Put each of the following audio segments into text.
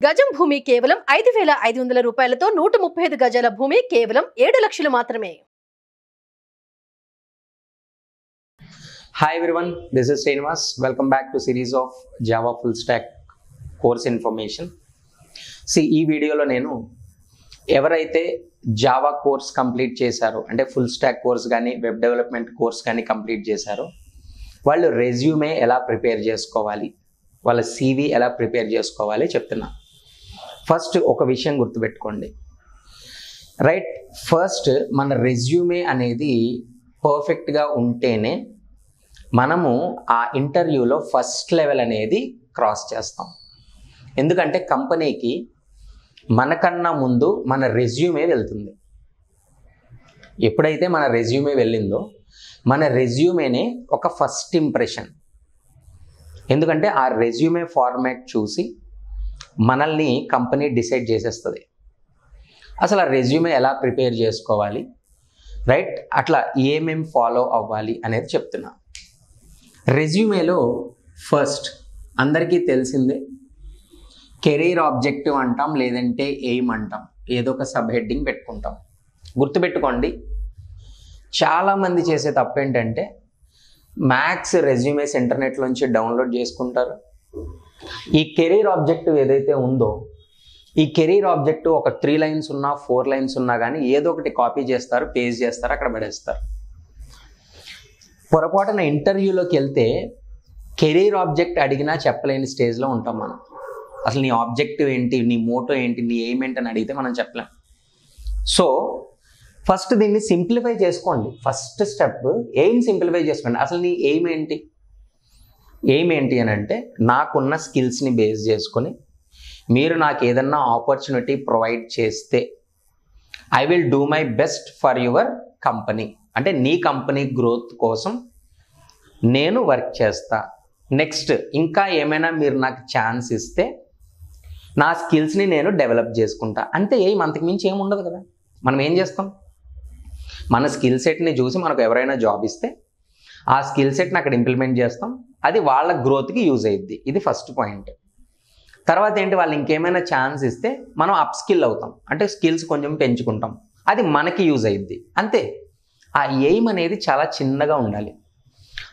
గజం భూమి కేవలం 5,500 రూపాయలతో 135 గజాల భూమి కేవలం 7 లక్షలు మాత్రమే. Hi everyone, this is Srinivas. Welcome back to series of Java Full Stack course information. See, ఈ వీడియోలో నేను ఎవరైతే జావా కోర్స్ కంప్లీట్ చేశారో అంటే ఫుల్ స్టాక్ కోర్స్ కానీ వెబ్ డెవలప్మెంట్ కోర్స్ కానీ కంప్లీట్ చేశారో వాళ్ళు రెజ్యూమే ఎలా ప్రిపేర్ చేసుకోవాలి, వాళ్ళ CV ఎలా ప్రిపేర్ చేసుకోవాలి చెప్తున్నా. ఫస్ట్ ఒక విషయం గుర్తుపెట్టుకోండి, రైట్? ఫస్ట్ మన రెజ్యూమే అనేది పర్ఫెక్ట్గా ఉంటేనే మనము ఆ ఇంటర్వ్యూలో ఫస్ట్ లెవెల్ అనేది క్రాస్ చేస్తాం. ఎందుకంటే కంపెనీకి మనకన్నా ముందు మన రెజ్యూమే వెళ్తుంది. ఎప్పుడైతే మన రెజ్యూమే వెళ్ళిందో మన రెజ్యూమేనే ఒక ఫస్ట్ ఇంప్రెషన్. ఎందుకంటే ఆ రెజ్యూమే ఫార్మాట్ చూసి మనల్ని కంపెనీ డిసైడ్ చేసేస్తుంది. అసలు ఆ రెజ్యూమే ఎలా ప్రిపేర్ చేసుకోవాలి, రైట్? అట్లా ఏమేం ఫాలో అవ్వాలి అనేది చెప్తున్నా. రెజ్యూమేలో ఫస్ట్ అందరికీ తెలిసిందే కెరీర్ ఆబ్జెక్టివ్ అంటాం, లేదంటే ఎయిమ్ అంటాం, ఏదో ఒక సబ్ హెడ్డింగ్ పెట్టుకుంటాం. గుర్తుపెట్టుకోండి, చాలామంది చేసే తప్పు ఏంటంటే మ్యాక్స్ రెజ్యూమేస్ ఇంటర్నెట్లోంచి డౌన్లోడ్ చేసుకుంటారు. ఈ కెరీర్ ఆబ్జెక్టివ్ ఏదైతే ఉందో ఈ కెరీర్ ఆబ్జెక్టివ్ ఒక 3 లైన్స్ ఉన్నా 4 లైన్స్ ఉన్నా కానీ ఏదో ఒకటి కాపీ చేస్తారు, పేస్ట్ చేస్తారు, అక్కడ పడేస్తారు. పొరపాటున ఇంటర్వ్యూలోకి వెళ్తే కెరీర్ ఆబ్జెక్ట్ అడిగినా చెప్పలేని స్టేజ్లో ఉంటాం మనం. అసలు నీ ఆబ్జెక్టివ్ ఏంటి, నీ మోటో ఏంటి, నీ ఎయిమ్ ఏంటి అని అడిగితే మనం చెప్పలేం. సో ఫస్ట్ దీన్ని సింప్లిఫై చేసుకోండి. ఫస్ట్ స్టెప్ ఎయిమ్ సింప్లిఫై చేసుకోండి. అసలు నీ ఎయిమ్ ఏంటి? ఎయిమ్ ఏంటి అని అంటే, నాకున్న స్కిల్స్ని బేస్ చేసుకొని మీరు నాకు ఏదన్నా ఆపర్చునిటీ ప్రొవైడ్ చేస్తే I will do my best for your company. అంటే నీ కంపెనీ గ్రోత్ కోసం నేను వర్క్ చేస్తా. నెక్స్ట్ ఇంకా ఏమైనా మీరు నాకు ఛాన్స్ ఇస్తే నా స్కిల్స్ని నేను డెవలప్ చేసుకుంటా. అంతే, ఏం అంతకు మించి ఏమి ఉండదు కదా. మనం ఏం చేస్తాం, మన స్కిల్ సెట్ని చూసి మనకు ఎవరైనా జాబ్ ఇస్తే ఆ స్కిల్ సెట్ని అక్కడ ఇంప్లిమెంట్ చేస్తాం. అది వాళ్ళ గ్రోత్కి యూజ్ అయ్యిద్ది. ఇది ఫస్ట్ పాయింట్. తర్వాత ఏంటి, వాళ్ళు ఇంకేమైనా ఛాన్స్ ఇస్తే మనం అప్ స్కిల్ అవుతాం, అంటే స్కిల్స్ కొంచెం పెంచుకుంటాం, అది మనకి యూజ్ అయ్యిద్ది. అంతే. ఆ ఎయిమ్ అనేది చాలా చిన్నగా ఉండాలి.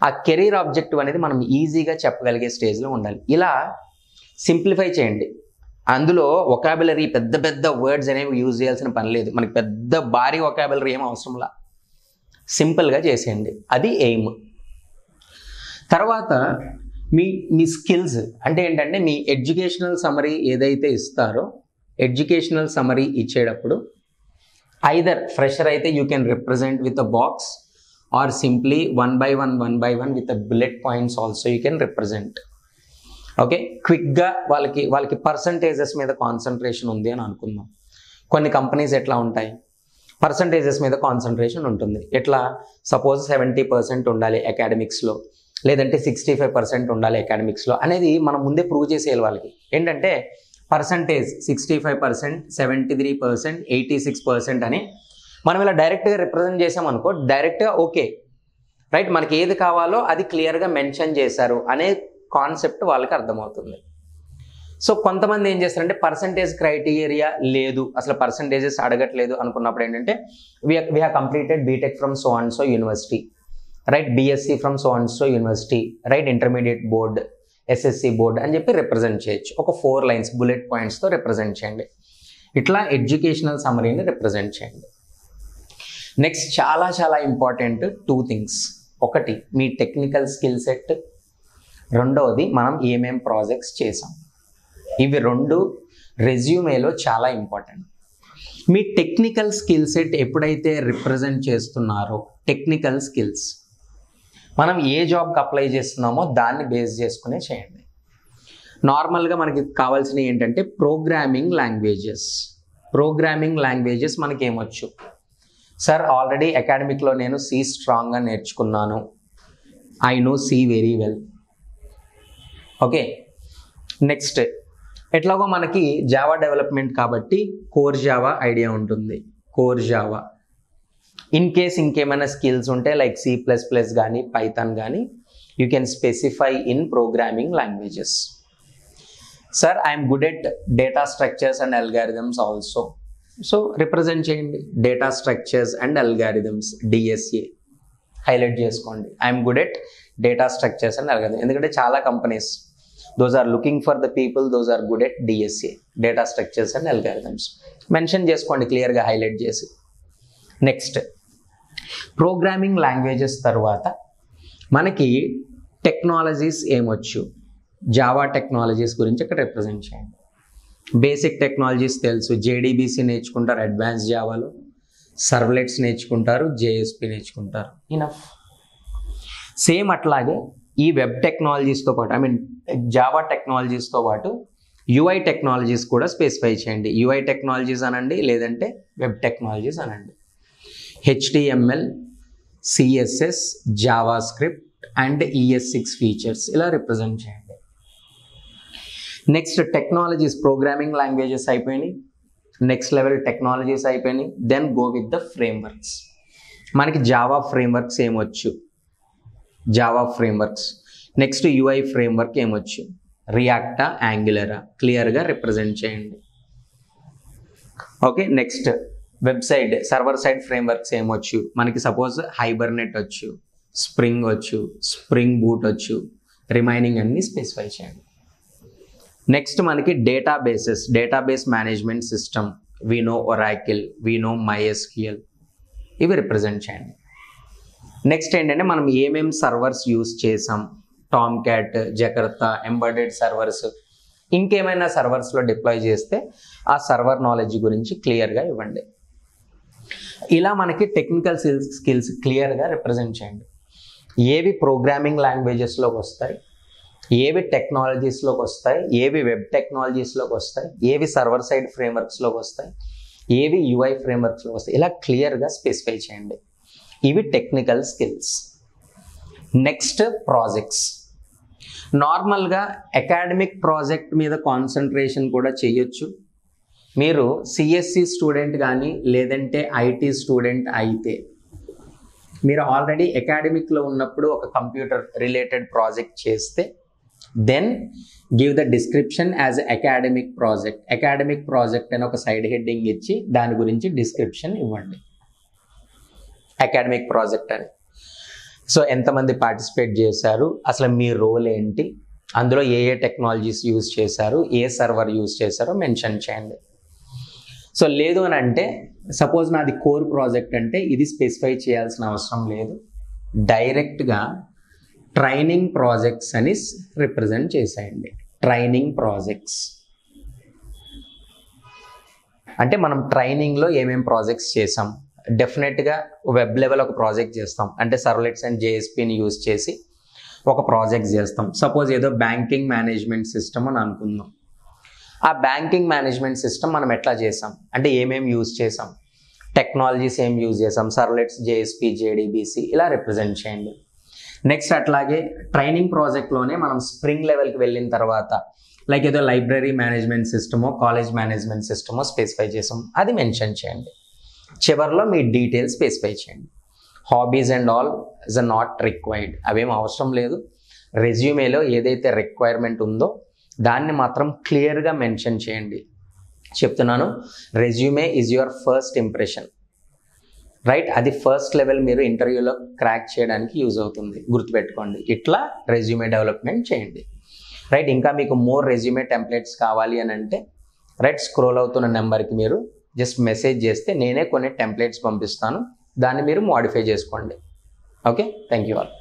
ఆ కెరీర్ ఆబ్జెక్టివ్ అనేది మనం ఈజీగా చెప్పగలిగే స్టేజ్లో ఉండాలి. ఇలా సింప్లిఫై చేయండి. అందులో వొకాబులరీ పెద్ద పెద్ద వర్డ్స్ అనేవి యూజ్ చేయాల్సిన పని లేదు. మనకి పెద్ద భారీ వొకాబులరీ ఏం అవసరంలా, సింపుల్గా చేసేయండి. అది ఎయిమ్. తర్వాత మీ స్కిల్స్ అంటే ఏంటంటే, మీ ఎడ్యుకేషనల్ సమరీ ఏదైతే ఇస్తారో ఎడ్యుకేషనల్ సమరీ ఇచ్చేటప్పుడు ఐదర్ ఫ్రెషర్ అయితే you can represent with a box or simply 1 by 1 with a bullet points also you can represent. Okay, క్విక్గా వాళ్ళకి పర్సంటేజెస్ మీద కాన్సన్ట్రేషన్ ఉంది అని అనుకుందాం. కొన్ని కంపెనీస్ ఎట్లా ఉంటాయి, పర్సంటేజెస్ మీద కాన్సన్ట్రేషన్ ఉంటుంది. ఎట్లా, సపోజ్ 70% ఉండాలి అకాడమిక్స్లో, లేదంటే 65% ఉండాలి అకాడమిక్స్లో అనేది మనం ముందే ప్రూవ్ చేసేయాలి వాళ్ళకి. ఏంటంటే పర్సంటేజ్ 65%, 73%, 86% అని మనం ఇలా డైరెక్ట్గా రిప్రజెంట్ చేసామనుకో, డైరెక్ట్గా ఓకే రైట్, మనకి ఏది కావాలో అది క్లియర్గా మెన్షన్ చేశారు అనే కాన్సెప్ట్ వాళ్ళకి అర్థమవుతుంది. సో కొంతమంది ఏం చేస్తారంటే పర్సంటేజ్ క్రైటీరియా లేదు, అసలు పర్సంటేజెస్ అడగట్లేదు అనుకున్నప్పుడు ఏంటంటే we have completed BTech from so and so university, right, BSc from so and so university, right, intermediate board, SSC board అని చెప్పి రిప్రజెంట్ చేయొచ్చు. ఒక 4 లైన్స్ బుల్లెట్ పాయింట్స్తో రిప్రజెంట్ చేయండి. ఇట్లా ఎడ్యుకేషనల్ సమరీని రిప్రజెంట్ చేయండి. నెక్స్ట్ చాలా చాలా ఇంపార్టెంట్ 2 థింగ్స్. ఒకటి మీ టెక్నికల్ స్కిల్ సెట్, రెండవది మనం ఏమేం ప్రాజెక్ట్స్ చేసాం. ఇవి 2 రెజ్యూమేలో చాలా ఇంపార్టెంట్. మీ టెక్నికల్ స్కిల్ సెట్ ఎప్పుడైతే రిప్రజెంట్ చేస్తున్నారో, టెక్నికల్ స్కిల్స్ మనం ఏ జాబ్కి అప్లై చేస్తున్నామో దాన్ని బేస్ చేసుకునే చేయండి. నార్మల్గా మనకి కావాల్సినవి ఏంటంటే ప్రోగ్రామింగ్ లాంగ్వేజెస్ మనకి ఏమొచ్చు సార్, ఆల్రెడీ అకాడమిక్లో నేను C స్ట్రాంగ్గా నేర్చుకున్నాను, I know C very well. Okay, next ఎట్లాగో మనకి జావా డెవలప్మెంట్ కాబట్టి కోర్ జావా ఐడియా ఉంటుంది, కోర్ జావా. ఇన్ కేస్ ఇంకేమైనా స్కిల్స్ ఉంటే లైక్ C++ కానీ పైథాన్ కానీ you can specify in programming languages. Sir I'm good at data structures and algorithms also. So represent చేయండి data structures and algorithms, DSA highlight చేసుకోండి. I'm good at data structures and algorithms. ఎందుకంటే చాలా companies those are looking for the people those are good at DSA, data structures and algorithms. Mention చేసుకోండి క్లియర్గా highlight చేసి. Next programming languages తర్వాత మనకి technologies ఏమొచ్చు, Java technologies గురించి ఇక్కడ represent చేయండి. బేసిక్ టెక్నాలజీస్ తెలుసు, జేడీబీసీ నేర్చుకుంటారు అడ్వాన్స్ జావాలో, సర్వ్లెట్స్ నేర్చుకుంటారు, జేఎస్పీ నేర్చుకుంటారు, ఇనఫ్. సేమ్ అట్లాగే ఈ వెబ్ టెక్నాలజీస్తో పాటు జావా టెక్నాలజీస్తో పాటు యూఐ టెక్నాలజీస్ కూడా స్పెసిఫై చేయండి. యూఐ టెక్నాలజీస్ అనండి, లేదంటే వెబ్ టెక్నాలజీస్ అనండి. HTML, CSS, JavaScript and ES6 features ఇలా రిప్రజెంట్ చేయండి. నెక్స్ట్ టెక్నాలజీస్, ప్రోగ్రామింగ్ లాంగ్వేజెస్ అయిపోయినాయి, నెక్స్ట్ లెవెల్ టెక్నాలజీస్ అయిపోయినాయి. Then go with the frameworks. మనకి జావా ఫ్రేమ్వర్క్స్ ఏమొచ్చు, Java frameworks. Next UI framework ఏమొచ్చు, రియాక్టా, యాంగులరా, క్లియర్గా రిప్రజెంట్ చేయండి. Okay. Next website server side frameworks ఏమొచ్చు మనకి, సపోజ్ హైబర్నెట్ వచ్చు, స్ప్రింగ్ వచ్చు, స్ప్రింగ్ బూట్ వచ్చు, రిమైనింగ్ అన్ని స్పెసిఫై చేయండి. నెక్స్ట్ మనకి database management system, we know Oracle, we know MySQL, ఇవి రిప్రజెంట్ చేయండి. నెక్స్ట్ ఏంటంటే మనం ఏమేం సర్వర్స్ యూస్ చేసాం, Tomcat, Jakarta, embedded servers, ఇంకేమైనా సర్వర్స్లో డిప్లాయ్ చేస్తే ఆ సర్వర్ నాలెడ్జ్ గురించి క్లియర్గా ఇవ్వండి. ఇలా మనకి టెక్నికల్ స్కిల్స్ క్లియర్గా రిప్రజెంట్ చేయండి. ఏవి ప్రోగ్రామింగ్ లాంగ్వేజెస్లోకి వస్తాయి, ఏవి టెక్నాలజీస్లోకి వస్తాయి, ఏవి వెబ్ టెక్నాలజీస్లోకి వస్తాయి, ఏవి సర్వర్ సైడ్ ఫ్రేమ్వర్క్స్లోకి వస్తాయి, ఏవి యూఐ ఫ్రేమ్వర్క్స్లోకి వస్తాయి, ఇలా క్లియర్గా స్పెసిఫై చేయండి. ఇవి టెక్నికల్ స్కిల్స్. Next projects. నార్మల్గా అకాడమిక్ ప్రాజెక్ట్ మీద కాన్సన్ట్రేషన్ కూడా చేయొచ్చు. మీరు సిఎస్సి స్టూడెంట్ కానీ లేదంటే ఐటీ స్టూడెంట్ అయితే మీరు ఆల్రెడీ అకాడమిక్లో ఉన్నప్పుడు ఒక కంప్యూటర్ రిలేటెడ్ ప్రాజెక్ట్ చేస్తే then give the description as academic project అని ఒక సైడ్ హెడ్డింగ్ ఇచ్చి దాని గురించి డిస్క్రిప్షన్ ఇవ్వండి, అకాడమిక్ ప్రాజెక్ట్ అని. సో ఎంతమంది పార్టిసిపేట్ చేశారు, అసలు మీ రోల్ ఏంటి, అందులో ఏ టెక్నాలజీస్ యూజ్ చేశారు, ఏ సర్వర్ యూజ్ చేశారో మెన్షన్ చేయండి. సో లేదు అని అంటే సపోజ్ నాది కోర్ ప్రాజెక్ట్ అంటే ఇది స్పెసిఫై చేయాల్సిన అవసరం లేదు, డైరెక్ట్గా ట్రైనింగ్ ప్రాజెక్ట్స్ అని రిప్రజెంట్ చేసేయండి. ట్రైనింగ్ ప్రాజెక్ట్స్ అంటే మనం ట్రైనింగ్లో ఏమేం ప్రాజెక్ట్స్ చేసాం, డెఫినెట్గా వెబ్ లెవెల్ ఒక ప్రాజెక్ట్ చేస్తాం, అంటే సర్వ్లెట్స్ అండ్ జేఎస్పీని యూజ్ చేసి ఒక ప్రాజెక్ట్ చేస్తాం. సపోజ్ ఏదో బ్యాంకింగ్ మేనేజ్మెంట్ సిస్టమ్ అని అనుకుందాం. ఆ బ్యాంకింగ్ మేనేజ్మెంట్ సిస్టమ్ మనం ఎట్లా చేసాం అంటే ఏమేమి యూజ్ చేసాం, టెక్నాలజీస్ ఏం యూజ్ చేసాం, సర్వ్లెట్స్, జేఎస్పీ, జేడీబీసీ ఇలా రిప్రజెంట్ చేయండి. నెక్స్ట్ అట్లాగే ట్రైనింగ్ ప్రాజెక్ట్లోనే మనం స్ప్రింగ్ లెవెల్కి వెళ్ళిన తర్వాత లైక్ ఏదో లైబ్రరీ మేనేజ్మెంట్ సిస్టమో, కాలేజ్ మేనేజ్మెంట్ సిస్టమో స్పెసిఫై చేసాం, అది మెన్షన్ చేయండి. చివరిలో మీ డీటెయిల్స్ స్పెసిఫై చేయండి. Hobbies and all is not required, అవేం అవసరం లేదు. రెజ్యూమేలో ఏదైతే రిక్వైర్మెంట్ ఉందో దాన్ని మాత్రం క్లియర్గా మెన్షన్ చేయండి. చెప్తున్నాను, resume is your first impression, right? అది ఫస్ట్ లెవెల్ మీరు ఇంటర్వ్యూలో క్రాక్ చేయడానికి యూజ్ అవుతుంది, గుర్తుపెట్టుకోండి. ఇట్లా రెజ్యూమే డెవలప్మెంట్ చేయండి, రైట్? ఇంకా మీకు మోర్ రెజ్యూమే టెంప్లెట్స్ కావాలి అని అంటే రైట్ స్క్రోల్ అవుతున్న నెంబర్కి మీరు జస్ట్ మెసేజ్ చేస్తే నేనే కొన్ని టెంప్లెట్స్ పంపిస్తాను, దాన్ని మీరు మోడిఫై చేసుకోండి. Okay, thank you all.